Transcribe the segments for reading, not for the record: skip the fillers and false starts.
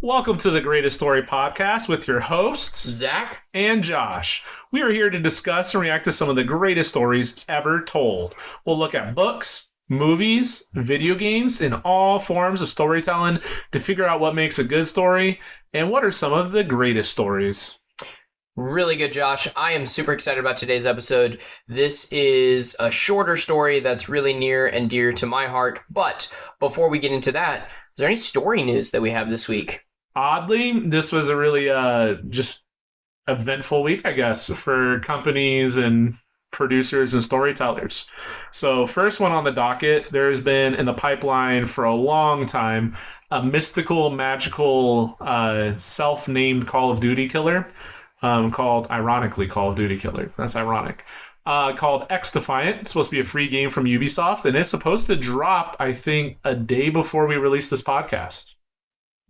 Welcome to the Greatest Story Podcast with your hosts, Zac and Josh. We are here to discuss and react to some of the greatest stories ever told. We'll look at books, movies, video games, and all forms of storytelling to figure out what makes a good story and what are some of the greatest stories. Really good, Josh. I am super excited about today's episode. This is a shorter story that's really near and dear to my heart. But before we get into that, is there any story news that we have this week? Oddly, this was a really just eventful week, I guess, for companies and producers and storytellers. So first one on the docket, there's been in the pipeline for a long time a mystical, magical, self-named Call of Duty killer ironically Call of Duty killer. That's ironic. Called X Defiant. It's supposed to be a free game from Ubisoft, and it's supposed to drop, I think, a day before we release this podcast.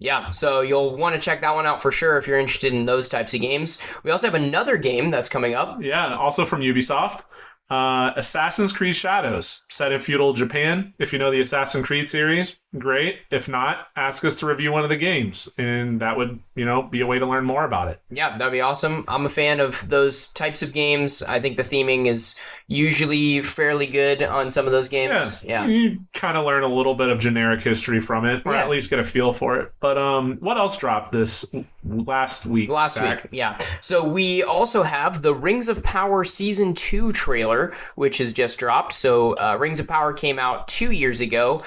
Yeah, so you'll want to check that one out for sure if you're interested in those types of games. We also have another game that's coming up. Yeah, also from Ubisoft. Assassin's Creed Shadows, set in feudal Japan. If you know the Assassin's Creed series, great. If not, ask us to review one of the games, and that would, be a way to learn more about it. Yeah, that'd be awesome. I'm a fan of those types of games. I think the theming is usually fairly good on some of those games. Yeah. You kind of learn a little bit of generic history from it, or at least get a feel for it. But what else dropped this last week? Yeah. So we also have the Rings of Power Season 2 trailer, which has just dropped. So Rings of Power came out 2 years ago.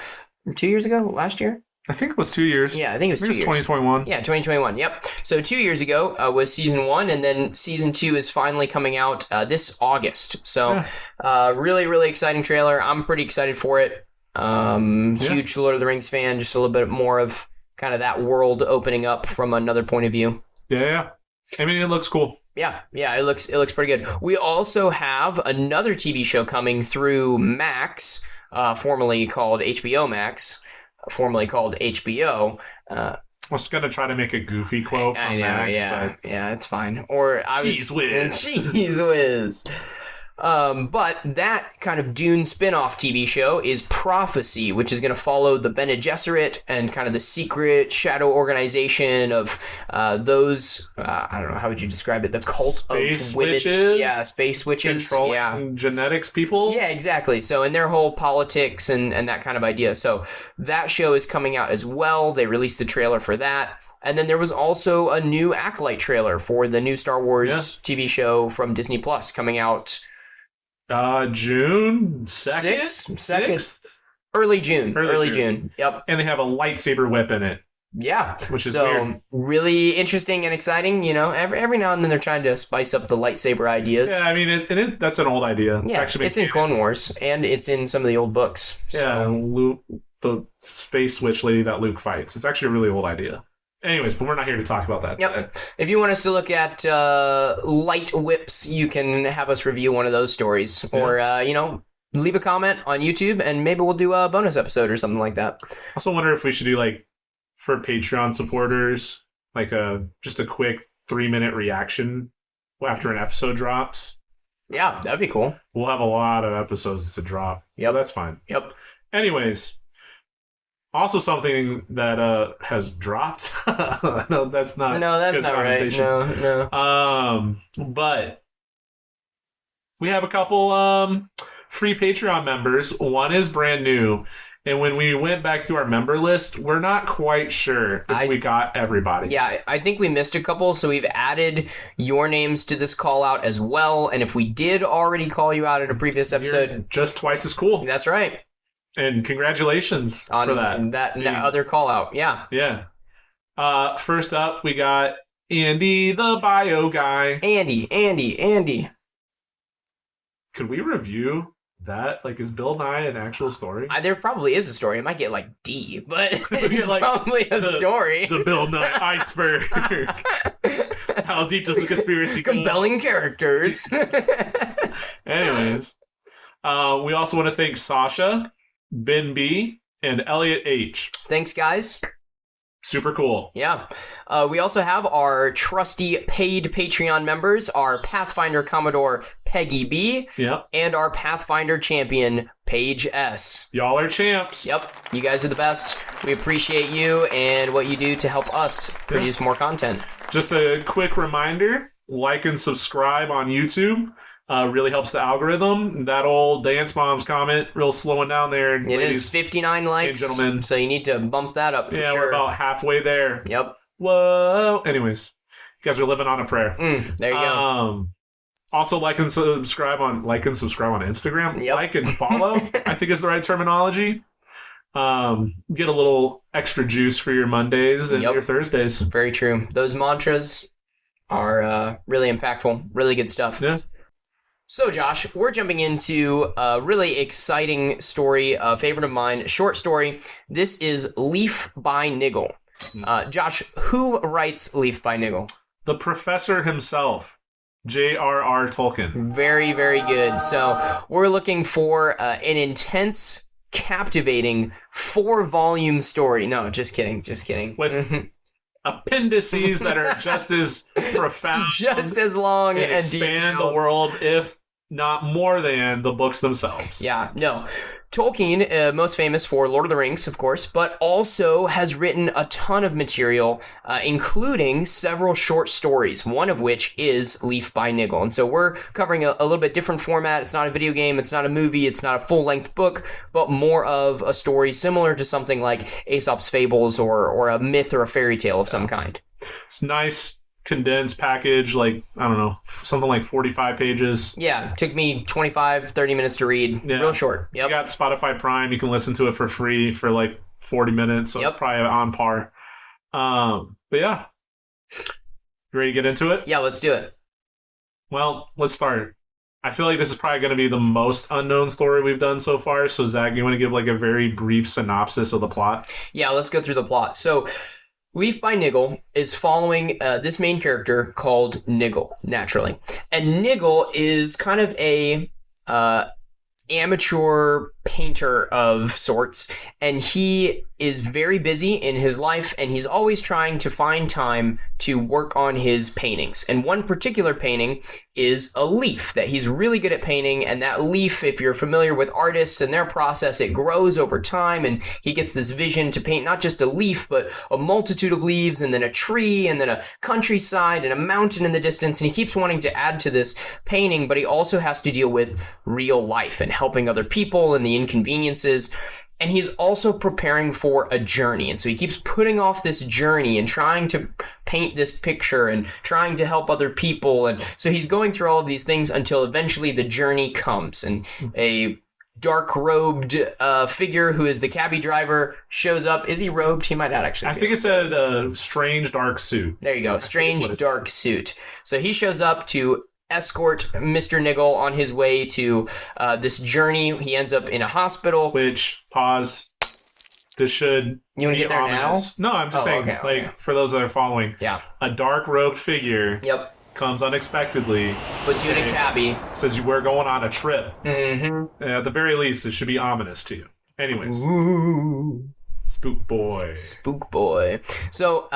2 years ago? Last year? I think it was 2 years. Yeah, I think it was 2 years. 2021. Yeah, 2021. Yep. So 2 years ago was Season 1, and then Season 2 is finally coming out this August. So really, really exciting trailer. I'm pretty excited for it. Huge Lord of the Rings fan. Just a little bit more of kind of that world opening up from another point of view. Yeah. I mean, it looks cool. Yeah, it looks pretty good. We also have another TV show coming through Max, formerly called HBO Max, formerly called HBO. I was going to try to make a goofy quote from Max. Yeah, it's fine. Or Cheese Whiz. Cheese Whiz. But that kind of Dune spin-off TV show is Prophecy, which is going to follow the Bene Gesserit and kind of the secret shadow organization of those, I don't know, how would you describe it? The cult space of women. witches? Yeah, space witches. Controlling genetics people? Yeah, exactly. So in their whole politics and that kind of idea. So that show is coming out as well. They released the trailer for that. And then there was also a new Acolyte trailer for the new Star Wars TV show from Disney Plus coming out June 2nd? 6th? Early June. Yep. And they have a lightsaber whip in it. Yeah. Which is weird. Really interesting and exciting. Every now and then they're trying to spice up the lightsaber ideas. Yeah, I mean, that's an old idea. Yeah, it's in Clone Wars, and it's in some of the old books. Yeah, Luke, the space witch lady that Luke fights. It's actually a really old idea. Anyways, but we're not here to talk about that today. If you want us to look at light whips, you can have us review one of those stories. Yeah. Or, leave a comment on YouTube, and maybe we'll do a bonus episode or something like that. I also wonder if we should do, for Patreon supporters, just a quick 3-minute reaction after an episode drops. Yeah, that'd be cool. We'll have a lot of episodes to drop. Yep. So that's fine. Yep. Anyways... Also, something that has dropped. No, that's not. No, that's not right. No. But we have a couple free Patreon members. One is brand new, and when we went back through our member list, we're not quite sure if we got everybody. Yeah, I think we missed a couple, so we've added your names to this call out as well. And if we did already call you out at a previous episode, you're just twice as cool. That's right. And congratulations on for that. That other call out. Yeah. Yeah. First up, we got Andy, the bio guy. Andy. Could we review that? Is Bill Nye an actual story? There probably is a story. It might get D, but it's like probably a story. The Bill Nye iceberg. How deep does the conspiracy go? Compelling characters. Anyways, we also want to thank Sasha, Ben B, and Elliot H. Thanks, guys. Super cool. Yeah. We also have our trusty paid Patreon members, our Pathfinder Commodore Peggy B, Yep. and our Pathfinder champion Paige S. Y'all are champs. Yep. You guys are the best. We appreciate you and what you do to help us produce more content. Just a quick reminder, like and subscribe on YouTube. Really helps the algorithm. That old Dance Moms comment, real slowing down there. It is 59 likes, and gentlemen. So you need to bump that up for sure. Yeah, we're about halfway there. Yep. Whoa. Anyways, you guys are living on a prayer. There you go. Also, like and subscribe on Instagram. Yep. Like and follow, I think is the right terminology. Get a little extra juice for your Mondays and your Thursdays. Very true. Those mantras are really impactful. Really good stuff. Yes. So, Josh, we're jumping into a really exciting story, a favorite of mine, short story. This is Leaf by Niggle. Josh, who writes Leaf by Niggle? The professor himself, J.R.R. Tolkien. Very, very good. So, we're looking for an intense, captivating 4-volume story. No, just kidding. With appendices that are just as profound. Just as long and expand detailed. the world, if not more than the books themselves. Yeah, no. Tolkien, most famous for Lord of the Rings, of course, but also has written a ton of material, including several short stories, one of which is Leaf by Niggle. And so we're covering a little bit different format. It's not a video game, it's not a movie, it's not a full-length book, but more of a story similar to something like Aesop's Fables or a myth or a fairy tale of some kind. It's nice, condensed package, like, I don't know, something like 45 pages. Yeah, took me 25, 30 minutes to read. Yeah. Real short. Yep. You got Spotify Prime, you can listen to it for free for like 40 minutes, so it's probably on par. But yeah. You ready to get into it? Yeah, let's do it. Well, let's start. I feel like this is probably going to be the most unknown story we've done so far, so Zach, you want to give like a very brief synopsis of the plot? Yeah, let's go through the plot. So, Leaf by Niggle is following this main character called Niggle, naturally. And Niggle is kind of a amateur painter of sorts, and he is very busy in his life, and he's always trying to find time to work on his paintings. And one particular painting is a leaf that he's really good at painting, and that leaf, if you're familiar with artists and their process, it grows over time, and he gets this vision to paint not just a leaf, but a multitude of leaves, and then a tree, and then a countryside, and a mountain in the distance, and he keeps wanting to add to this painting, but he also has to deal with real life and helping other people and the inconveniences. And he's also preparing for a journey. And so he keeps putting off this journey and trying to paint this picture and trying to help other people. And so he's going through all of these things until eventually the journey comes. And a dark-robed figure who is the cabbie driver shows up. Is he robed? He might not actually be. I think it said strange dark suit. There you go. Strange dark suit. So he shows up to escort Mr. Niggle on his way to this journey. He ends up in a hospital. Which, pause. This should You want to get there ominous. No, I'm just saying, okay. for those that are following. Yeah. A dark-robed figure comes unexpectedly. Puts you in a cabbie. Says we're going on a trip. Mm-hmm. At the very least, it should be ominous to you. Anyways. Ooh. Spook boy. Spook boy. So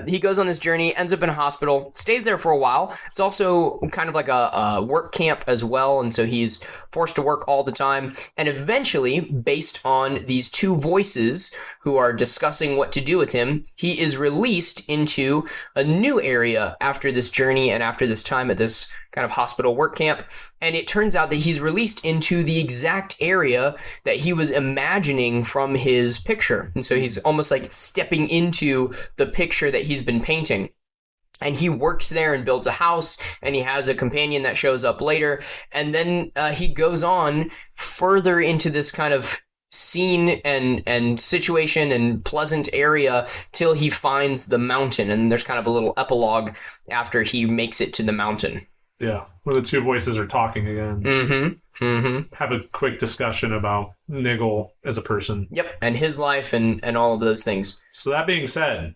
he goes on this journey, ends up in a hospital, stays there for a while. It's also kind of like a work camp as well, and so he's forced to work all the time. And eventually, based on these two voices who are discussing what to do with him, he is released into a new area after this journey and after this time at this kind of hospital work camp. And it turns out that he's released into the exact area that he was imagining from his picture. And so he's almost like stepping into the picture that he's been painting. And he works there and builds a house, and he has a companion that shows up later. And then he goes on further into this kind of scene and situation and pleasant area till he finds the mountain. And there's kind of a little epilogue after he makes it to the mountain. Yeah, where the two voices are talking again. Mm-hmm. Mm-hmm. Have a quick discussion about Niggle as a person. Yep, and his life and all of those things. So that being said,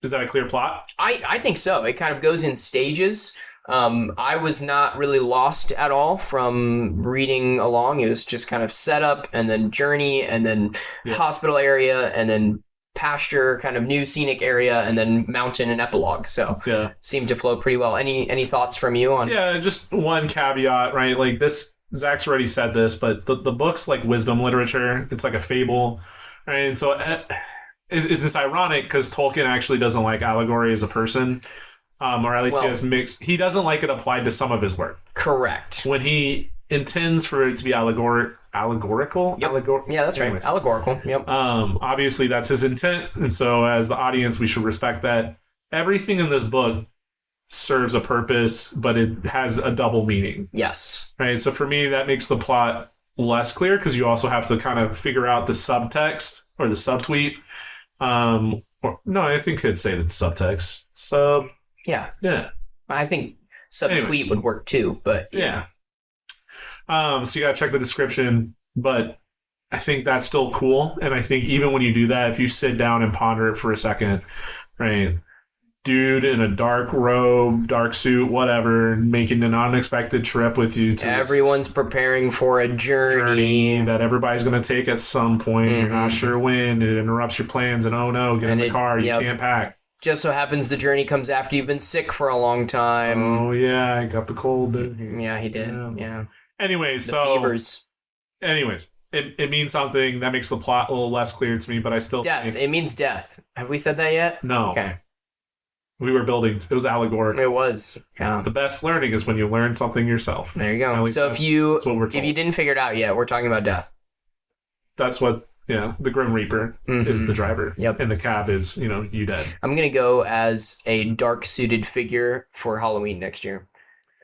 is that a clear plot? I think so. It kind of goes in stages. I was not really lost at all from reading along. It was just kind of setup and then journey and then hospital area and then pasture, kind of new scenic area, and then mountain and epilogue. So seemed to flow pretty well. Any thoughts from you on? Yeah, just one caveat, right? Like this, Zach's already said this, but the book's like wisdom literature. It's like a fable, right? And so it's this ironic because Tolkien actually doesn't like allegory as a person, or at least he has mixed. He doesn't like it applied to some of his work. Correct. When he intends for it to be allegorical. Yep. Yeah, that's right. Allegorical. Yep. Obviously, that's his intent, and so as the audience, we should respect that. Everything in this book serves a purpose, but it has a double meaning. Yes. Right. So for me, that makes the plot less clear because you also have to kind of figure out the subtext or the subtweet. Or no, I think I'd say the subtext. Yeah. Yeah. I think subtweet would work too, but yeah. So you gotta check the description, but I think that's still cool. And I think even when you do that, if you sit down and ponder it for a second, right? Dude in a dark robe, dark suit, whatever, making an unexpected trip with you. Everyone's preparing for a journey that everybody's going to take at some point. You're not sure when. It interrupts your plans, and oh no, get in the car. You can't pack. Just so happens the journey comes after you've been sick for a long time. Oh yeah, I got the cold. Yeah, he did. Yeah. Anyways, fevers. Anyways, it means something that makes the plot a little less clear to me, but I still death. It means death. Have we said that yet? No. Okay. We were building. It was allegorical. It was. Yeah. The best learning is when you learn something yourself. There you go. So if you didn't figure it out yet, we're talking about death. That's what. Yeah, the Grim Reaper is the driver. Yep. And the cab is, you dead. I'm gonna go as a dark suited figure for Halloween next year.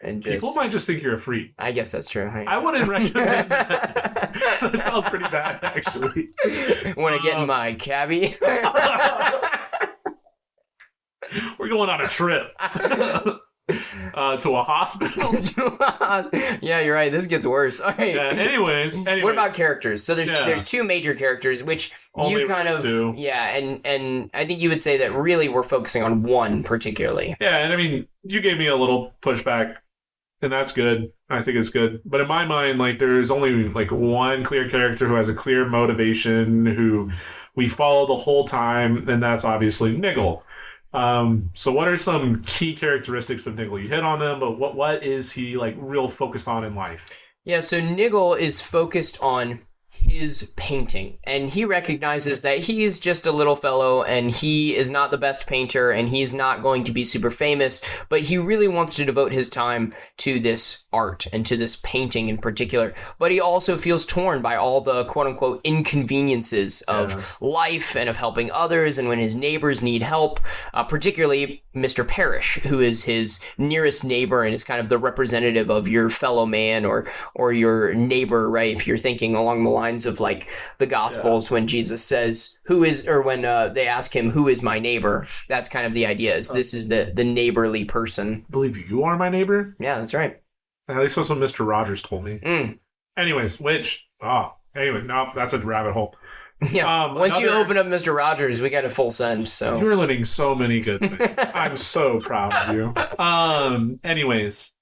And people might just think you're a freak. I guess that's true. I wouldn't recommend that. That sounds pretty bad, actually. Want to get in my cabbie? We're going on a trip to a hospital. Yeah, you're right. This gets worse. All right. Yeah, anyways. What about characters? So there's two major characters, which only you kind of two. Yeah, and I think you would say that really we're focusing on one particularly. Yeah, and I mean, you gave me a little pushback. And that's good. I think it's good. But in my mind, like, there's only like one clear character who has a clear motivation, who we follow the whole time, and that's obviously Niggle. So what are some key characteristics of Niggle? You hit on them, but what is he like real focused on in life? Yeah, so Niggle is focused on his painting, and he recognizes that he's just a little fellow and he is not the best painter and he's not going to be super famous, but he really wants to devote his time to this art and to this painting in particular. But he also feels torn by all the quote-unquote inconveniences of life and of helping others, and when his neighbors need help, particularly Mr. Parrish, who is his nearest neighbor and is kind of the representative of your fellow man or your neighbor, right? If you're thinking along the lines of like the Gospels, when Jesus says when they ask him, who is my neighbor? That's kind of the idea, is this is the neighborly person. I believe you are my neighbor? Yeah, that's right. At least that's what Mr. Rogers told me. Anyways, no, that's a rabbit hole. Yeah, once you open up Mr. Rogers, we got a full send. So you're learning so many good things. I'm so proud of you. Anyways,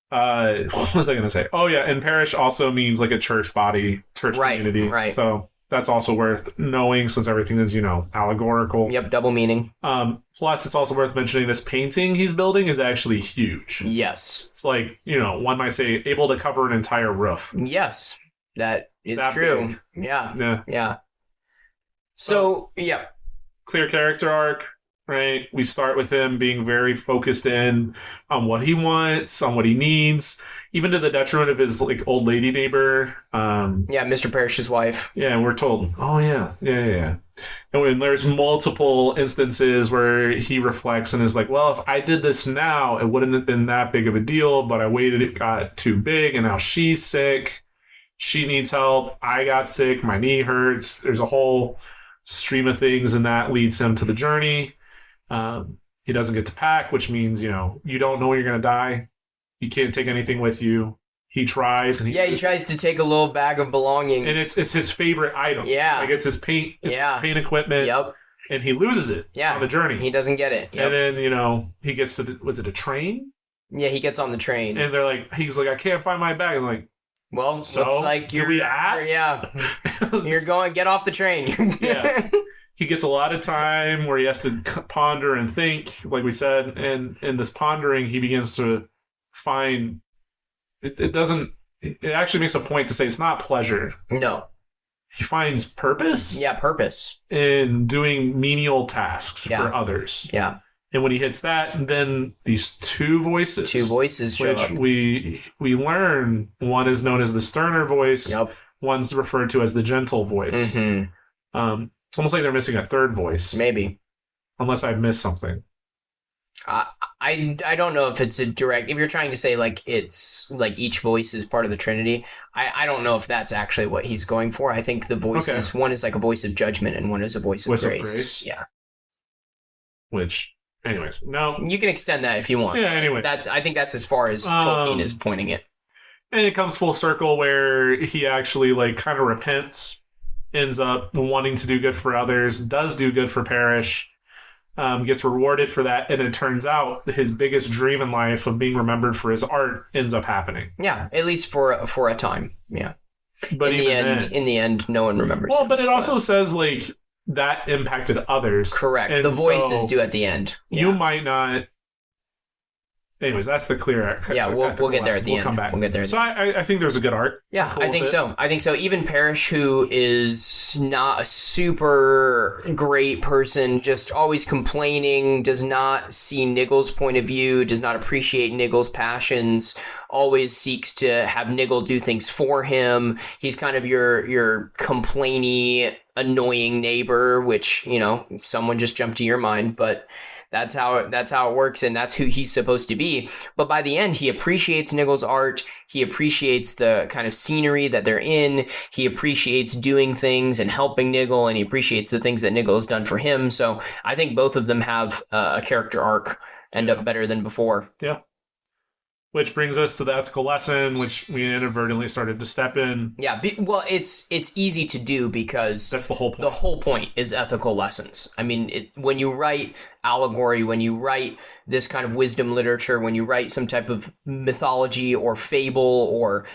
what was I going to say? Oh yeah, and parish also means like a church body, church community. Right. So that's also worth knowing, since everything is, allegorical. Yep, double meaning. Plus, it's also worth mentioning this painting he's building is actually huge. Yes. It's like, one might say, able to cover an entire roof. Yes, that is true. Big. Yeah. So, yeah. Clear character arc, right? We start with him being very focused in on what he wants, on what he needs, even to the detriment of his like old lady neighbor. Mr. Parrish's wife. Yeah, and we're told, oh yeah. And when there's multiple instances where he reflects and is like, well, if I did this now, it wouldn't have been that big of a deal, but I waited, it got too big, and now she's sick. She needs help. I got sick. My knee hurts. There's a whole stream of things, and that leads him to the journey. He doesn't get to pack, which means, you don't know when you're going to die. You can't take anything with you. He tries. And he tries to take a little bag of belongings. And it's his favorite item. Yeah. Like it's his paint. It's his paint equipment. Yep. And he loses it on the journey. He doesn't get it. Yep. And then, he gets to was it a train? Yeah, he gets on the train. And he's like, I can't find my bag. I'm like, well, looks like do we ask? Yeah. You're going, get off the train. Yeah. he gets a lot of time where he has to ponder and think, like we said, and in this pondering, he begins to find it doesn't. It actually makes a point to say it's not pleasure. No. He finds purpose. Yeah, purpose in doing menial tasks for others. Yeah. And when he hits that, then these two voices show up. we learn one is known as the sterner voice. Yep. One's referred to as the gentle voice. Mm-hmm. It's almost like they're missing a third voice. Maybe. Unless I've missed something. I don't know if it's a direct... If you're trying to say, like, it's... Like, each voice is part of the Trinity, I don't know if that's actually what he's going for. I think the voices... One is like a voice of judgment, and one is a voice of grace. Yeah. Which... Anyways, no. You can extend that if you want. Yeah, anyway. I think that's as far as Tolkien is pointing it. And it comes full circle where he actually, like, kind of repents, ends up wanting to do good for others, does do good for Parrish, gets rewarded for that, and it turns out his biggest dream in life of being remembered for his art ends up happening. Yeah, at least for a time. Yeah. But in the end, no one remembers. Well, but it also says, like, that impacted others. Correct. And the voices do at the end. Yeah. You might not. Anyways, that's the clear. Yeah, we'll get there at the end. Come back. We'll get there. So I think there's a good arc. Yeah, I think so. I think so. Even Parrish, who is not a super great person, just always complaining, does not see Niggle's point of view, does not appreciate Niggle's passions, always seeks to have Niggle do things for him. He's kind of your complainy, annoying neighbor, which, you know, someone just jumped to your mind, but that's how it works, and that's who he's supposed to be. But by the end, he appreciates Niggle's art. He appreciates the kind of scenery that they're in. He appreciates doing things and helping Niggle, and he appreciates the things that Niggle has done for him. So I think both of them have a character arc end up better than before. Yeah. Which brings us to the ethical lesson, which we inadvertently started to step in. Yeah, well, it's easy to do because... That's the whole point. The whole point is ethical lessons. I mean, when you write allegory, when you write this kind of wisdom literature, when you write some type of mythology or fable or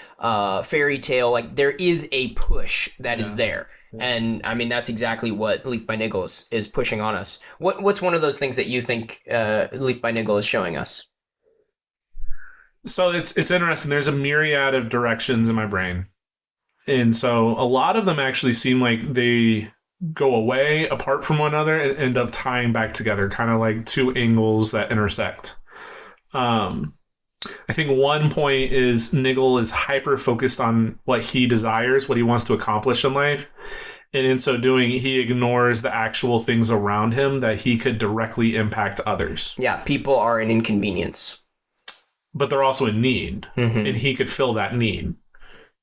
fairy tale, like, there is a push that is there. Yeah. And, I mean, that's exactly what Leaf by Niggle is pushing on us. What's one of those things that you think Leaf by Niggle is showing us? So it's interesting. There's a myriad of directions in my brain. And so a lot of them actually seem like they go away apart from one another and end up tying back together, kind of like two angles that intersect. I think one point is Niggle is hyper focused on what he desires, what he wants to accomplish in life. And in so doing, he ignores the actual things around him that he could directly impact others. Yeah, people are an inconvenience. But they're also in need, and he could fill that need.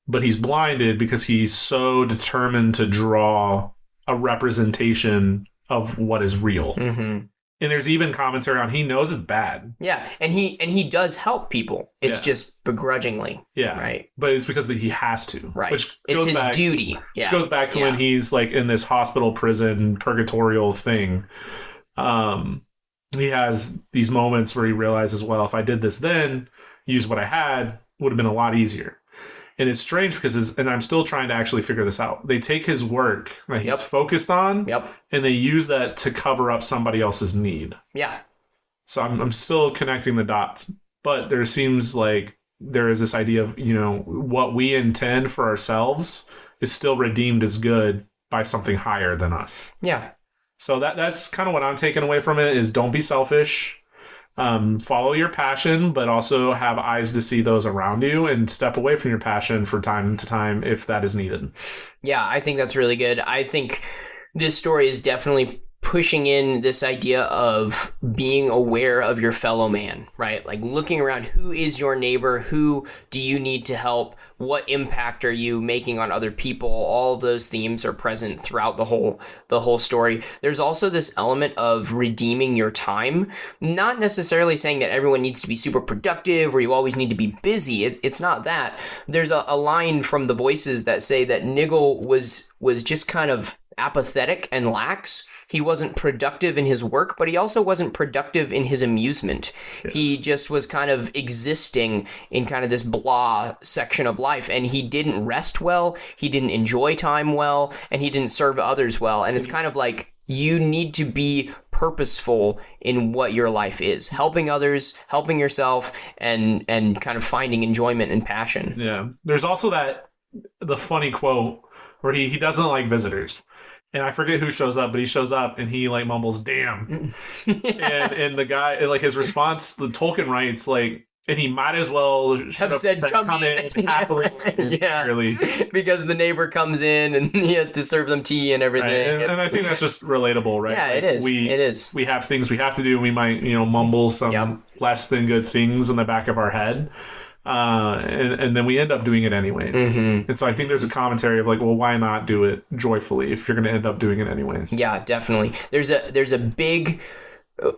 But he's blinded because he's so determined to draw a representation of what is real. And there's even commentary on he knows it's bad. Yeah, and he does help people. It's just begrudgingly. Yeah, right. But it's because he has to. Right. Which it's his duty. Which goes back to when he's like in this hospital, prison, purgatorial thing. He has these moments where he realizes, well, if I did this then, use what I had, it would have been a lot easier. And it's strange because, and I'm still trying to actually figure this out. They take his work that he's focused on, and they use that to cover up somebody else's need. Yeah. So I'm still connecting the dots, but there seems like there is this idea of, you know, what we intend for ourselves is still redeemed as good by something higher than us. Yeah. So that's kind of what I'm taking away from it is don't be selfish. Follow your passion, but also have eyes to see those around you and step away from your passion from time to time if that is needed. Yeah, I think that's really good. I think this story is definitely pushing in this idea of being aware of your fellow man, right? Like looking around, who is your neighbor? Who do you need to help? What impact are you making on other people? All of those themes are present throughout the whole story. There's also this element of redeeming your time, not necessarily saying that everyone needs to be super productive or you always need to be busy. It's not that. There's a line from the voices that say that Niggle was just kind of apathetic and lax. He wasn't productive in his work, but he also wasn't productive in his amusement. Yeah. He just was kind of existing in kind of this blah section of life, and he didn't rest well, he didn't enjoy time well, and he didn't serve others well. And it's kind of like you need to be purposeful in what your life is, helping others, helping yourself, and kind of finding enjoyment and passion. Yeah. There's also the funny quote where he doesn't like visitors. And I forget who shows up, but he shows up and he like mumbles, "Damn." and the guy, like his response, the Tolkien writes like, and he might as well have said, "Come in happily." Yeah, really, because the neighbor comes in and he has to serve them tea and everything. Right. And I think that's just relatable, right? Yeah, like it is. It is. We have things we have to do. And we might, mumble some less than good things in the back of our head. And then we end up doing it anyways. Mm-hmm. And so I think there's a commentary of like, well, why not do it joyfully if you're going to end up doing it anyways? Yeah, definitely. There's a big,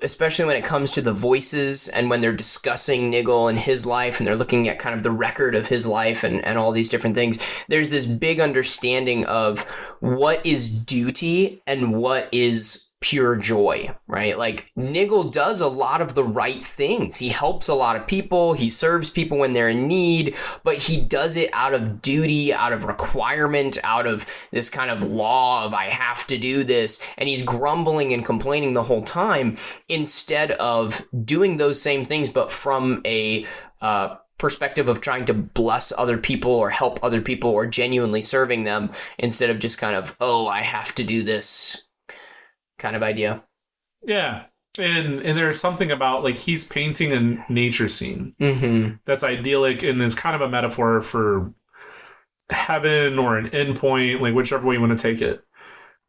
especially when it comes to the voices and when they're discussing Niggle and his life and they're looking at kind of the record of his life and all these different things, there's this big understanding of what is duty and what is pure joy, right? Like Niggle does a lot of the right things. He helps a lot of people. He serves people when they're in need, but he does it out of duty, out of requirement, out of this kind of law of I have to do this. And he's grumbling and complaining the whole time instead of doing those same things, but from a perspective of trying to bless other people or help other people or genuinely serving them instead of just kind of, oh, I have to do this kind of idea. Yeah. And there's something about like he's painting a nature scene that's idyllic and is kind of a metaphor for heaven or an endpoint, like whichever way you want to take it.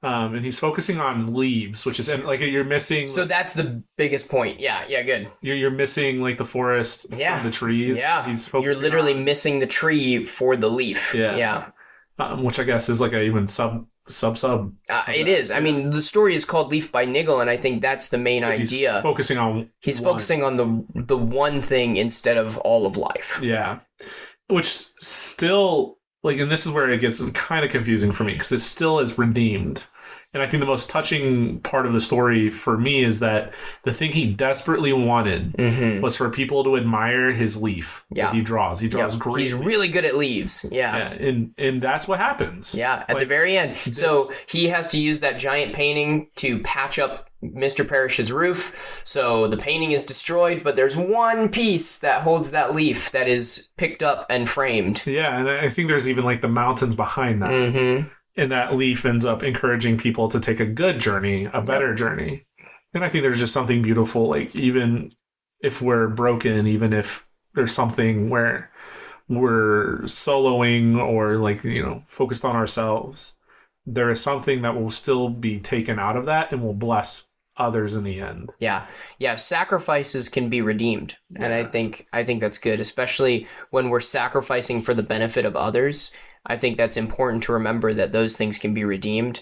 And he's focusing on leaves, which is like you're missing. So that's the biggest point. Yeah, good. You're missing like the forest, from the trees. Yeah, he's focusing. You're literally missing the tree for the leaf. Yeah. Which I guess is like a even sub. It is. I mean, the story is called Leaf by Niggle, and I think that's the main idea. He's focusing on the one thing instead of all of life. Yeah, which still like, and this is where it gets kind of confusing for me because it still is redeemed. And I think the most touching part of the story for me is that the thing he desperately wanted was for people to admire his leaf that he draws. He draws great. He's really good at leaves. Yeah. And that's what happens. Yeah, at the very end. So he has to use that giant painting to patch up Mr. Parrish's roof. So the painting is destroyed, but there's one piece that holds that leaf that is picked up and framed. Yeah, and I think there's even like the mountains behind that. Mm-hmm. And that leaf ends up encouraging people to take a good journey, a better journey. And I think there's just something beautiful, like even if we're broken, even if there's something where we're soloing or like, focused on ourselves, there is something that will still be taken out of that and will bless others in the end. Yeah. Sacrifices can be redeemed. Yeah. And I think that's good, especially when we're sacrificing for the benefit of others. I think that's important to remember that those things can be redeemed.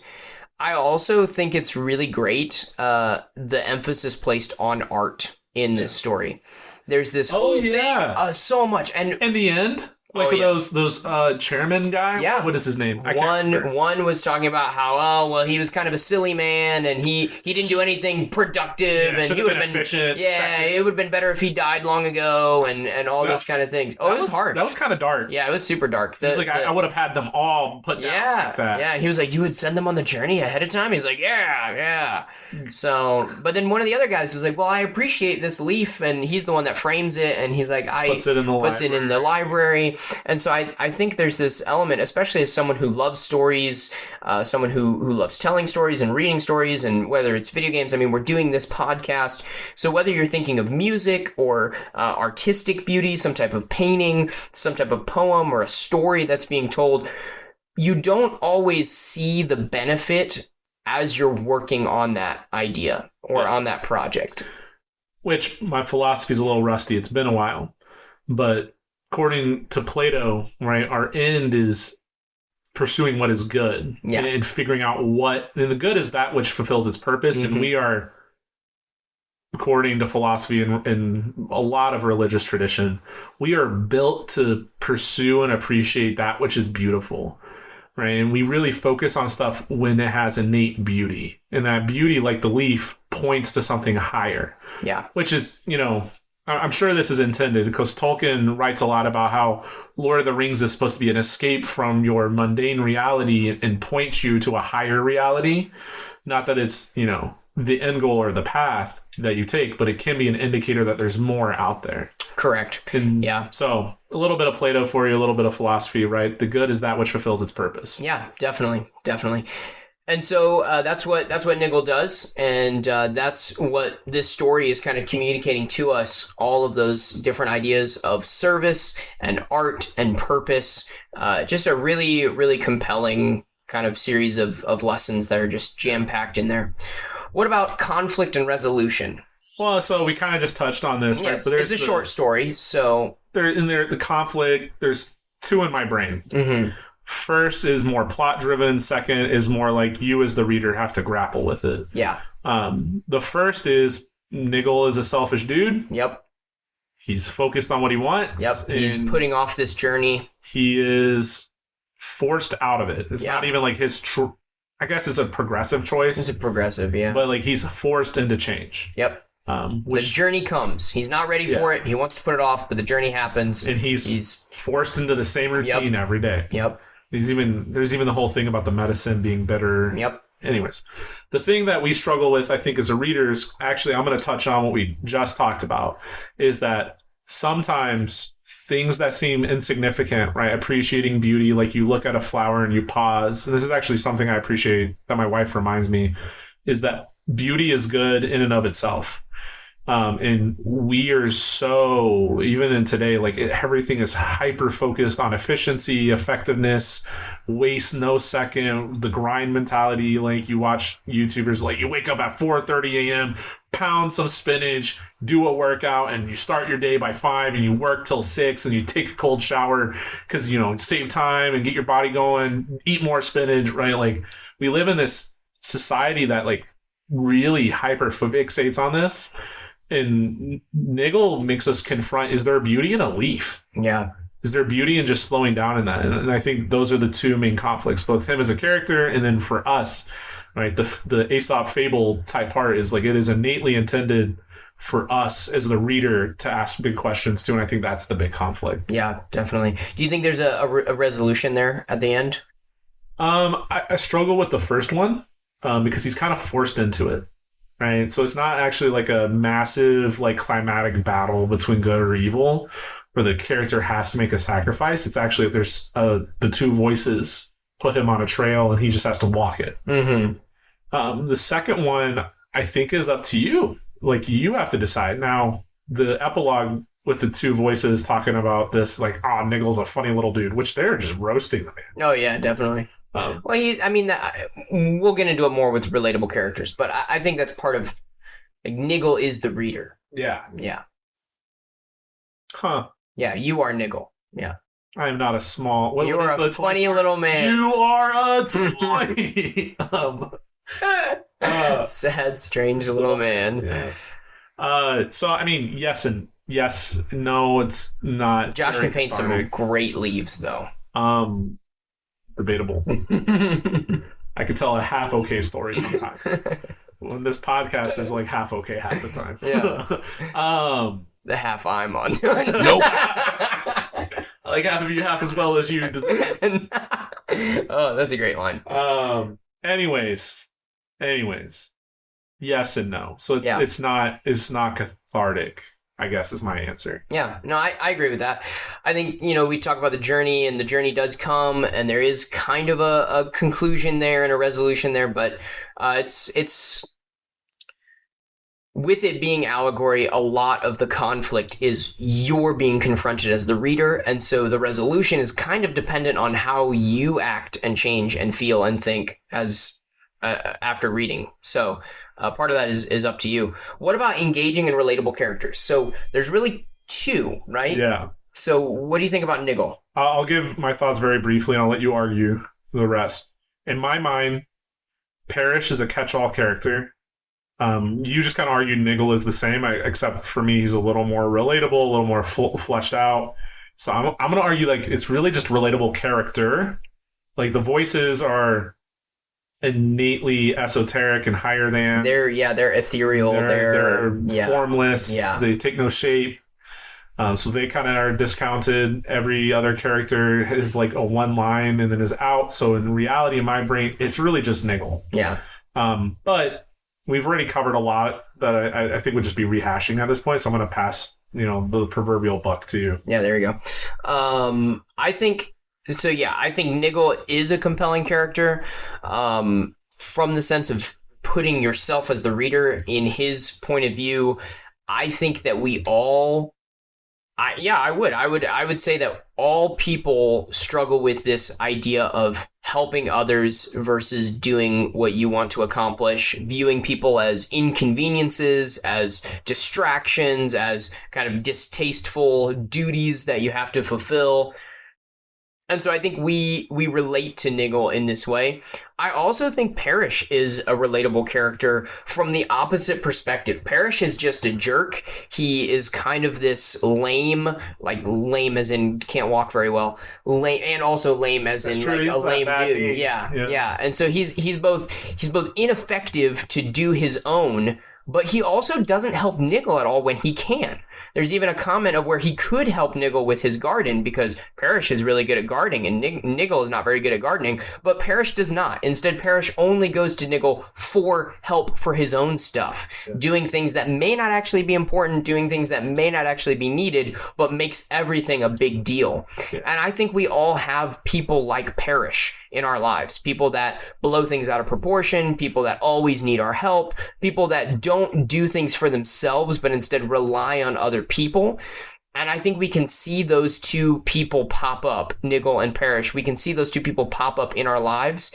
I also think it's really great the emphasis placed on art in this story. There's this whole thing, so much. And in the end, those chairman guy? Yeah. What is his name? One was talking about how, he was kind of a silly man and he didn't do anything productive and he would have been efficient. Yeah, it would have been better if he died long ago and all those kind of things. Oh, it was hard. That was kind of dark. Yeah, it was super dark. He was like, I would have had them all put down like that. Yeah, and he was like, you would send them on the journey ahead of time? He's like, yeah. So, but then one of the other guys was like, well, I appreciate this leaf, and he's the one that frames it, and he's like, puts it in the library. And so I think there's this element, especially as someone who loves stories, someone who loves telling stories and reading stories, and whether it's video games. I mean, we're doing this podcast. So whether you're thinking of music or artistic beauty, some type of painting, some type of poem, or a story that's being told, you don't always see the benefit as you're working on that idea or on that project. Which my philosophy is a little rusty. It's been a while. But according to Plato, right, our end is pursuing what is good and figuring out and the good is that which fulfills its purpose. Mm-hmm. And we are, according to philosophy and a lot of religious tradition, we are built to pursue and appreciate that which is beautiful. Right. And we really focus on stuff when it has innate beauty. And that beauty, like the leaf, points to something higher. Yeah. Which is, I'm sure this is intended because Tolkien writes a lot about how Lord of the Rings is supposed to be an escape from your mundane reality and points you to a higher reality. Not that it's, the end goal or the path that you take, but it can be an indicator that there's more out there. Correct. Yeah. So a little bit of Plato for you, a little bit of philosophy, right? The good is that which fulfills its purpose. Yeah, definitely. And so that's what Niggle does, and that's what this story is kind of communicating to us. All of those different ideas of service and art and purpose. Just a really, really compelling kind of series of lessons that are just jam-packed in there. What about conflict and resolution? Well, so we kind of just touched on this, yeah, right? It's a short story, so the conflict. There's two in my brain. Mm-hmm. First is more plot driven. Second is more like you as the reader have to grapple with it. Yeah. The first is Niggle is a selfish dude. Yep. He's focused on what he wants. Yep. He's putting off this journey. He is forced out of it. It's not even like his I guess it's a progressive choice. It's a progressive, yeah. But like he's forced into change. Yep. The journey comes. He's not ready for it. He wants to put it off, but the journey happens. And he's forced into the same routine every day. Yep. There's even the whole thing about the medicine being bitter. Yep. Anyways, the thing that we struggle with, I think, as a readers, actually, I'm going to touch on what we just talked about, is that sometimes things that seem insignificant, right? Appreciating beauty, like you look at a flower and you pause. And this is actually something I appreciate that my wife reminds me, is that beauty is good in and of itself. And we are so, even in today, like everything is hyper focused on efficiency, effectiveness, waste no second, the grind mentality. Like you watch YouTubers, like you wake up at 4:30 a.m., pound some spinach, do a workout, and you start your day by 5 and you work till 6 and you take a cold shower because, save time and get your body going, eat more spinach, right? Like we live in this society that like really hyper fixates on this. And Niggle makes us confront, is there beauty in a leaf? Yeah. Is there beauty in just slowing down in that? And I think those are the two main conflicts, both him as a character and then for us, right? The Aesop fable type part is like it is innately intended for us as the reader to ask big questions too. And I think that's the big conflict. Yeah, definitely. Do you think there's a resolution there at the end? I struggle with the first one because he's kind of forced into it. Right, so it's not actually like a massive, like climatic battle between good or evil, where the character has to make a sacrifice. It's actually there's the two voices put him on a trail, and he just has to walk it. Mm-hmm. The second one, I think, is up to you. Like you have to decide. Now, the epilogue with the two voices talking about this, like, Niggle's a funny little dude, which they're just roasting the man. Oh yeah, definitely. Well, we'll get into it more with relatable characters, but I think that's part of, like, Niggle is the reader. Yeah. Yeah. Huh. Yeah, you are Niggle. Yeah. I am not a small... You are a funny little man. You are a toy! Sad, strange little man. Yes. Yes and yes. No, it's not. Josh can paint some great leaves, though. Debatable. I could tell a half okay story sometimes. When this podcast is like half okay half the time. Yeah. The half I'm on. Nope. I like half of you half as well as you deserve. Oh, that's a great line. Anyways. Yes and no. So it's not cathartic, I guess, is my answer. Yeah, no, I agree with that. I think, we talk about the journey, and the journey does come, and there is kind of a conclusion there and a resolution there, but it's with it being allegory, a lot of the conflict is you're being confronted as the reader, and so the resolution is kind of dependent on how you act and change and feel and think as after reading. So part of that is up to you. What about engaging and relatable characters? So there's really two, right? Yeah. So what do you think about Niggle? I'll give my thoughts very briefly, and I'll let you argue the rest. In my mind, Parrish is a catch-all character. You just kind of argue Niggle is the same, except for me, he's a little more relatable, a little more fleshed out. So I'm going to argue like it's really just relatable character. Like the voices are innately esoteric and higher than. They're ethereal. They're formless. Yeah. They take no shape. So they kind of are discounted. Every other character is like a one line and then is out. So in reality, in my brain, it's really just Niggle. Yeah. But we've already covered a lot that I think would just be rehashing at this point. So I'm going to pass, the proverbial buck to you. Yeah, there you go. I think so. Yeah, I think Niggle is a compelling character, from the sense of putting yourself as the reader in his point of view. I think that we all, I would say that all people struggle with this idea of helping others versus doing what you want to accomplish, viewing people as inconveniences, as distractions, as kind of distasteful duties that you have to fulfill. And so I think we relate to Niggle in this way. I also think Parrish is a relatable character from the opposite perspective. Parrish is just a jerk. He is kind of this lame, like lame as in can't walk very well, lame, and also lame as in like a lame dude. Yeah. And so he's both ineffective to do his own, but he also doesn't help Niggle at all when he can. There's even a comment of where he could help Niggle with his garden because Parrish is really good at gardening and Niggle is not very good at gardening, but Parrish does not. Instead, Parrish only goes to Niggle for help for his own stuff, doing things that may not actually be important, doing things that may not actually be needed, but makes everything a big deal. Yeah. And I think we all have people like Parrish in our lives, people that blow things out of proportion, people that always need our help, people that don't do things for themselves, but instead rely on other people. And I think we can see those two people pop up, Niggle and Parrish. We can see those two people pop up in our lives,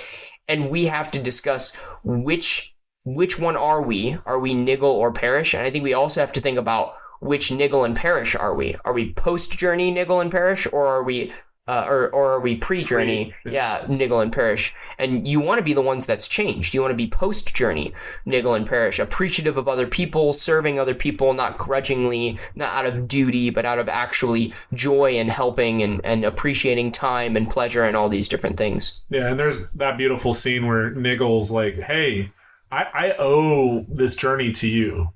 and we have to discuss which one are we? Are we Niggle or Parrish? And I think we also have to think about which Niggle and Parrish are we? Are we post-journey Niggle and Parrish, or are we or are we pre-journey? Yeah, Niggle and Parrish. And you want to be the ones that's changed. You want to be post-journey Niggle and Parrish, appreciative of other people, serving other people, not grudgingly, not out of duty, but out of actually joy and helping and appreciating time and pleasure and all these different things. Yeah, and there's that beautiful scene where Niggle's like, hey, I owe this journey to you.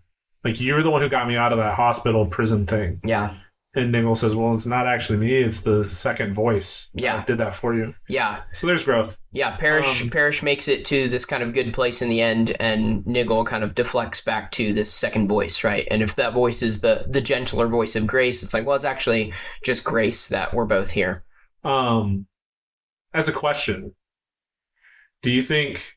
Like, you're the one who got me out of that hospital prison thing. Yeah. And Niggle says, well, it's not actually me. It's the second voice that did that for you. Yeah. So there's growth. Yeah, Parrish makes it to this kind of good place in the end, and Niggle kind of deflects back to this second voice, right? And if that voice is the gentler voice of grace, it's like, well, it's actually just grace that we're both here. As a question, do you think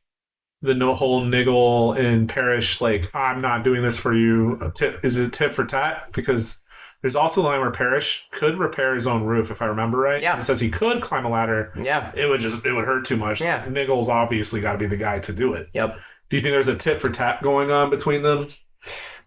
the whole Niggle and Parrish, like, I'm not doing this for you, is it tit for tat? Because there's also the line where Parrish could repair his own roof, if I remember right. Yeah. It says he could climb a ladder. Yeah. It would hurt too much. Yeah. Niggle's obviously got to be the guy to do it. Yep. Do you think there's a tit for tat going on between them?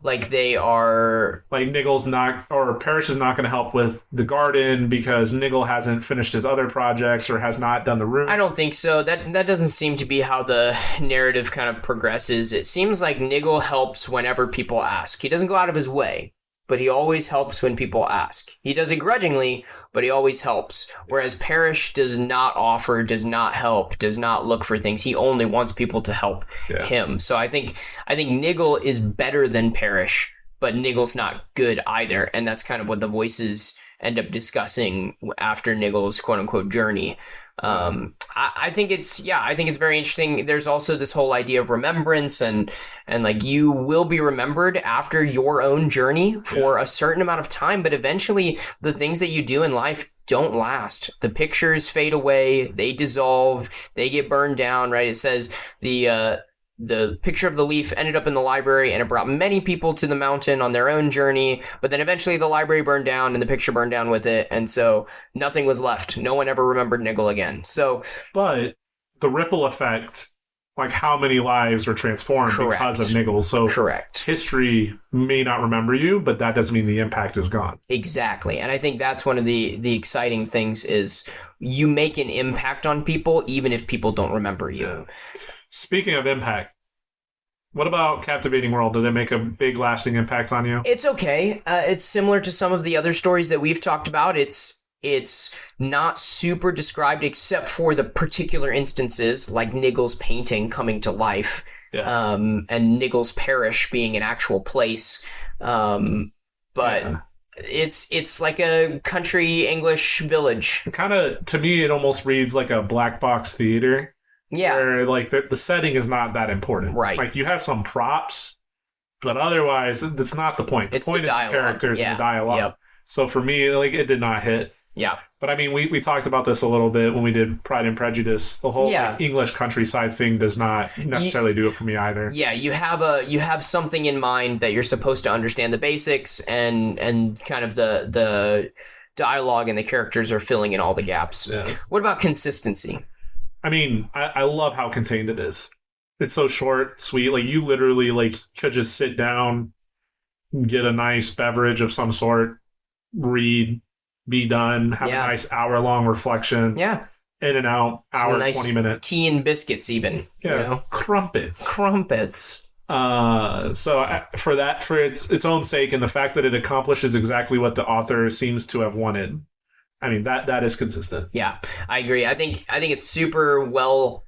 Like they are... Like Parrish is not going to help with the garden because Niggle hasn't finished his other projects or has not done the roof? I don't think so. That doesn't seem to be how the narrative kind of progresses. It seems like Niggle helps whenever people ask. He doesn't go out of his way, but he always helps when people ask. He does it grudgingly, but he always helps. Whereas Parrish does not offer, does not help, does not look for things. He only wants people to help him. So I think Niggle is better than Parrish, but Niggle's not good either. And that's kind of what the voices end up discussing after Niggle's quote unquote journey. I think it's very interesting. There's also this whole idea of remembrance and like you will be remembered after your own journey for a certain amount of time, but eventually the things that you do in life don't last. The pictures fade away, they dissolve, they get burned down, right? It says the picture of the leaf ended up in the library and it brought many people to the mountain on their own journey, but then eventually the library burned down and the picture burned down with it, and so nothing was left. No one ever remembered Niggle again. So, but the ripple effect, like how many lives were transformed because of Niggle. So history may not remember you, but that doesn't mean the impact is gone. Exactly. And I think that's one of the exciting things is you make an impact on people even if people don't remember you. Yeah. Speaking of impact, what about Captivating World? Did it make a big lasting impact on you? It's okay. It's similar to some of the other stories that we've talked about. It's not super described except for the particular instances like Niggle's painting coming to life, and Niggle's parish being an actual place. It's like a country English village. Kind of, to me, it almost reads like a black box theater. Yeah. Where, like, the setting is not that important. Right. Like, you have some props, but otherwise, that's not the point. The point is the characters and the dialogue. Yep. So for me, like, it did not hit. Yeah. But I mean, we talked about this a little bit when we did Pride and Prejudice. The whole like, English countryside thing does not necessarily do it for me either. Yeah, you have something in mind that you're supposed to understand the basics and kind of the dialogue and the characters are filling in all the gaps. Yeah. What about consistency? I mean, I love how contained it is. It's so short, sweet. Like, you literally like could just sit down, get a nice beverage of some sort, read, be done, have a nice hour-long reflection. Yeah. In and out, hour, nice 20 minutes. Tea and biscuits even. Yeah. You know? Crumpets. So for its own sake and the fact that it accomplishes exactly what the author seems to have wanted, I mean, that is consistent. Yeah, I agree. I think it's super well.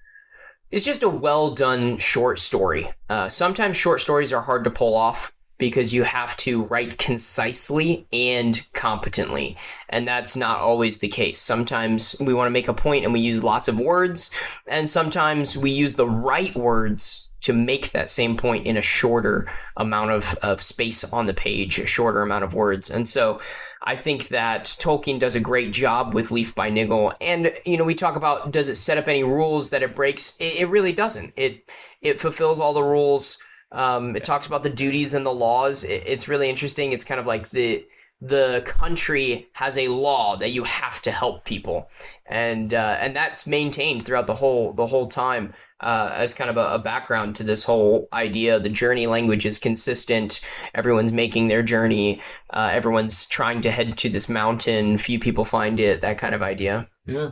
It's just a well done short story. Sometimes short stories are hard to pull off because you have to write concisely and competently, and that's not always the case. Sometimes we want to make a point and we use lots of words, and sometimes we use the right words to make that same point in a shorter amount of space on the page, a shorter amount of words. And so I think that Tolkien does a great job with Leaf by Niggle. And, you know, we talk about, does it set up any rules that it breaks? It really doesn't. It fulfills all the rules. It talks about the duties and the laws. It's really interesting. It's kind of like the country has a law that you have to help people. And that's maintained throughout the whole time. As kind of a background to this whole idea. The journey language is consistent. Everyone's making their journey. Everyone's trying to head to this mountain. Few people find it, that kind of idea. Yeah.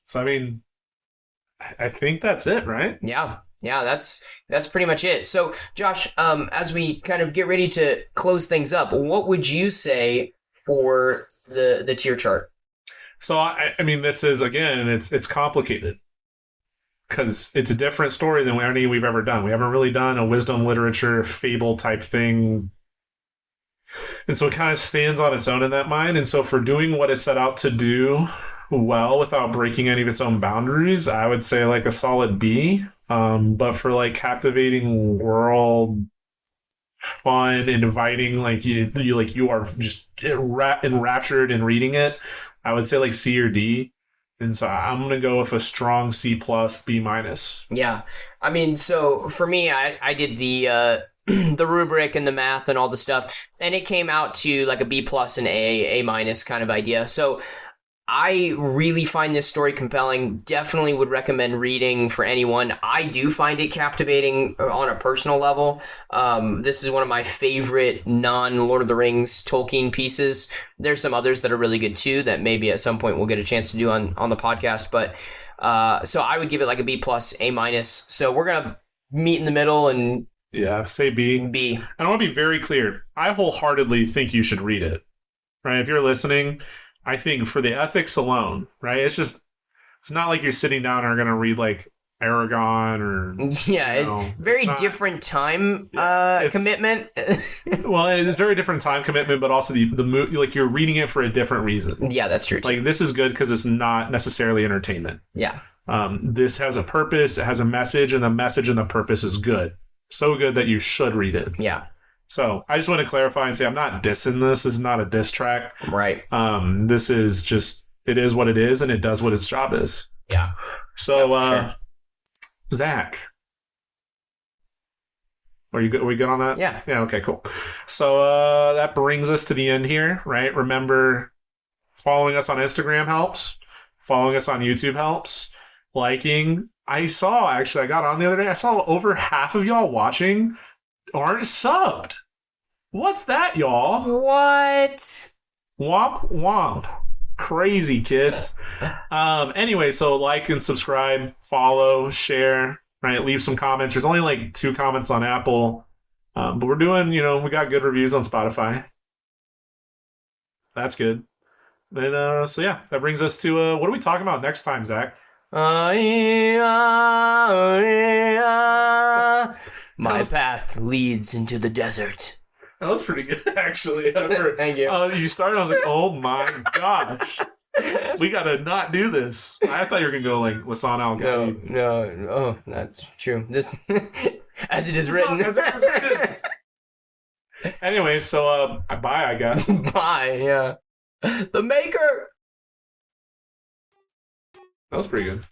So, I mean, I think that's it, right? Yeah. Yeah, that's pretty much it. So, Josh, as we kind of get ready to close things up, what would you say for the tier chart? So, I mean, this is, again, it's complicated. Because it's a different story than any we've ever done. We haven't really done a wisdom literature fable type thing. And so it kind of stands on its own in that mind. And so for doing what it set out to do well without breaking any of its own boundaries, I would say like a solid B. But for like captivating world, fun and inviting, like you are just enraptured in reading it, I would say like C or D. And so I'm going to go with a strong C+, B-. Yeah. I mean, so for me, I did the the rubric and the math and all the stuff, and it came out to like a B+ and A- kind of idea. So I really find this story compelling. Definitely would recommend reading for anyone. I do find it captivating on a personal level. This is one of my favorite non-Lord of the Rings Tolkien pieces. There's some others that are really good too that maybe at some point we'll get a chance to do on the podcast. But so I would give it like a B+, A-. So we're going to meet in the middle and... Yeah, say B. B. And I want to be very clear. I wholeheartedly think you should read it. Right? If you're listening... I think for the ethics alone, right? It's not like you're sitting down and are going to read like Aragon or... Yeah, very different time commitment. Well, it's very different time commitment, but also the like you're reading it for a different reason. Yeah, that's true too. Like this is good because it's not necessarily entertainment. Yeah. This has a purpose, it has a message, and the message and the purpose is good. So good that you should read it. Yeah. So I just want to clarify and say I'm not dissing this. This is not a diss track. Right. This is just, it is what it is, and it does what its job is. Yeah. So, sure. Zach, are we good on that? Yeah. Yeah, okay, cool. So that brings us to the end here, right? Remember, following us on Instagram helps. Following us on YouTube helps. Liking. I got on the other day, I saw over half of y'all watching aren't subbed. What's that, y'all? What? Womp womp. Crazy kids. Anyway, so like and subscribe, follow, share, right? Leave some comments. There's only like 2 comments on Apple. But we're doing, we got good reviews on Spotify. That's good. And so yeah, that brings us to what are we talking about next time, Zach? My path leads into the desert. That was pretty good, actually. Thank you. You started, I was like, oh my gosh. We gotta not do this. I thought you were gonna go like Lasan Al Gaib. No. Oh, that's true. This, as it is written. As it is written. Anyway, so bye, I guess. Bye. Yeah. The Maker. That was pretty good.